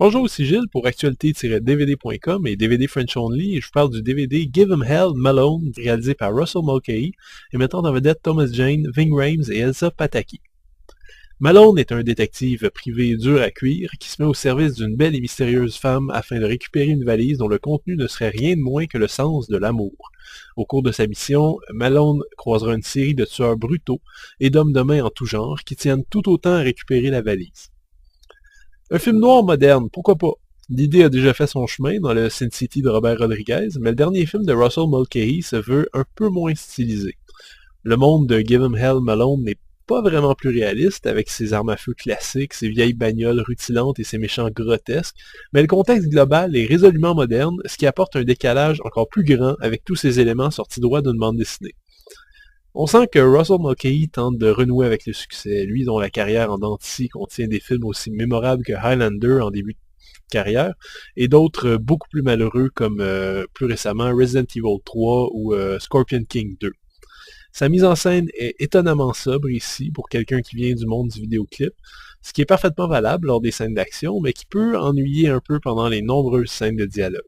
Bonjour, ici Gilles pour actualité-dvd.com et DVD French Only et je vous parle du DVD Give 'em Hell, Malone, réalisé par Russell Mulcahy et mettant en vedette Thomas Jane, Ving Rhames et Elsa Pataky. Malone est un détective privé dur à cuire qui se met au service d'une belle et mystérieuse femme afin de récupérer une valise dont le contenu ne serait rien de moins que le sens de l'amour. Au cours de sa mission, Malone croisera une série de tueurs brutaux et d'hommes de main en tout genre qui tiennent tout autant à récupérer la valise. Un film noir moderne, pourquoi pas? L'idée a déjà fait son chemin dans le Sin City de Robert Rodriguez, mais le dernier film de Russell Mulcahy se veut un peu moins stylisé. Le monde de Give 'em Hell Malone n'est pas vraiment plus réaliste, avec ses armes à feu classiques, ses vieilles bagnoles rutilantes et ses méchants grotesques, mais le contexte global est résolument moderne, ce qui apporte un décalage encore plus grand avec tous ces éléments sortis droit d'une bande dessinée. On sent que Russell Mulcahy tente de renouer avec le succès, lui dont la carrière en dents-de-scie contient des films aussi mémorables que Highlander en début de carrière, et d'autres beaucoup plus malheureux comme plus récemment Resident Evil 3 ou Scorpion King 2. Sa mise en scène est étonnamment sobre ici pour quelqu'un qui vient du monde du vidéoclip, ce qui est parfaitement valable lors des scènes d'action, mais qui peut ennuyer un peu pendant les nombreuses scènes de dialogue.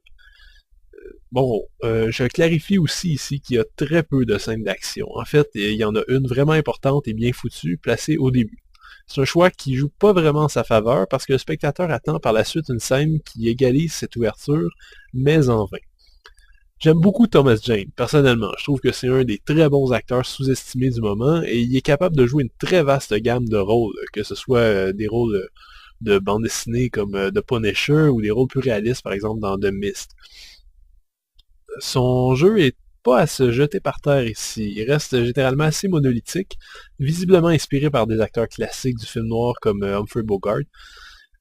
Bon, je clarifie aussi ici qu'il y a très peu de scènes d'action. En fait, il y en a une vraiment importante et bien foutue, placée au début. C'est un choix qui joue pas vraiment en sa faveur parce que le spectateur attend par la suite une scène qui égalise cette ouverture, mais en vain. J'aime beaucoup Thomas Jane, personnellement. Je trouve que c'est un des très bons acteurs sous-estimés du moment et il est capable de jouer une très vaste gamme de rôles, que ce soit des rôles de bande dessinée comme The Punisher ou des rôles plus réalistes, par exemple dans The Mist. Son jeu est pas à se jeter par terre ici. Il reste généralement assez monolithique, visiblement inspiré par des acteurs classiques du film noir comme Humphrey Bogart.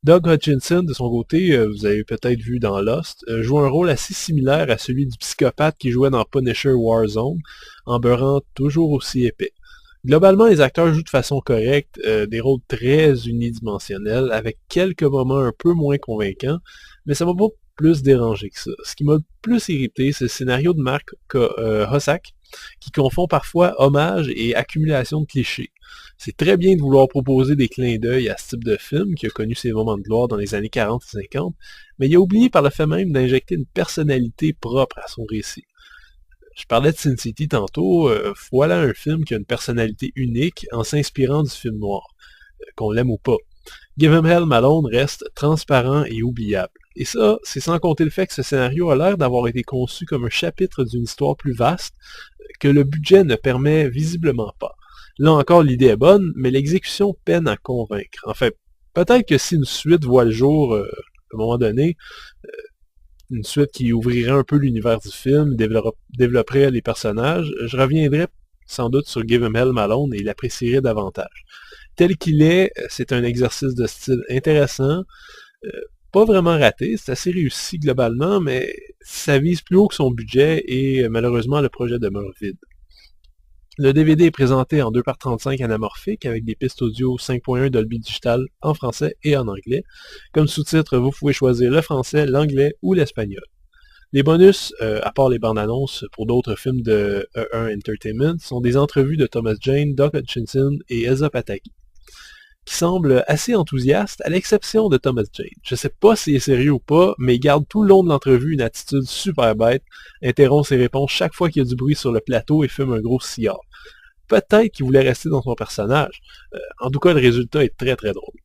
Doug Hutchinson, de son côté, vous avez peut-être vu dans Lost, joue un rôle assez similaire à celui du psychopathe qui jouait dans Punisher Warzone, en beurrant toujours aussi épais. Globalement, les acteurs jouent de façon correcte, des rôles très unidimensionnels, avec quelques moments un peu moins convaincants, mais ça m'a pas plus dérangé que ça. Ce qui m'a le plus irrité, c'est le scénario de Mark Hossack, qui confond parfois hommage et accumulation de clichés. C'est très bien de vouloir proposer des clins d'œil à ce type de film, qui a connu ses moments de gloire dans les années 40 et 50, mais il a oublié par le fait même d'injecter une personnalité propre à son récit. Je parlais de Sin City tantôt, voilà un film qui a une personnalité unique en s'inspirant du film noir, qu'on l'aime ou pas. Give 'em Hell Malone reste transparent et oubliable. Et ça, c'est sans compter le fait que ce scénario a l'air d'avoir été conçu comme un chapitre d'une histoire plus vaste que le budget ne permet visiblement pas. Là encore, l'idée est bonne, mais l'exécution peine à convaincre. En fait, peut-être que si une suite voit le jour à un moment donné, une suite qui ouvrirait un peu l'univers du film, développerait les personnages, je reviendrais sans doute sur Give 'em Hell Malone et l'apprécierais davantage. Tel qu'il est, c'est un exercice de style intéressant, pas vraiment raté, c'est assez réussi globalement, mais ça vise plus haut que son budget et malheureusement le projet demeure vide. Le DVD est présenté en 2:35 anamorphique avec des pistes audio 5.1 Dolby Digital en français et en anglais. Comme sous-titre, vous pouvez choisir le français, l'anglais ou l'espagnol. Les bonus, à part les bandes annonces pour d'autres films de E1 Entertainment, sont des entrevues de Thomas Jane, Doug Hutchinson et Elsa Pataky, qui semblent assez enthousiastes, à l'exception de Thomas Jane. Je sais pas s'il est sérieux ou pas, mais il garde tout le long de l'entrevue une attitude super bête, interrompt ses réponses chaque fois qu'il y a du bruit sur le plateau et fume un gros cigare. Peut-être qu'il voulait rester dans son personnage. En tout cas, le résultat est très très drôle.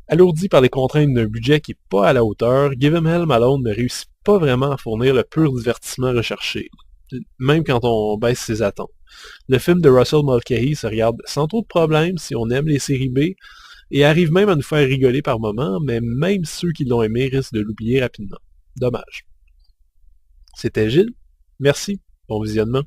Alourdi par les contraintes d'un budget qui n'est pas à la hauteur, Give 'em Hell Malone ne réussit pas vraiment à fournir le pur divertissement recherché, même quand on baisse ses attentes. Le film de Russell Mulcahy se regarde sans trop de problèmes si on aime les séries B, et arrive même à nous faire rigoler par moments, mais même ceux qui l'ont aimé risquent de l'oublier rapidement. Dommage. C'était Gilles. Merci. Bon visionnement.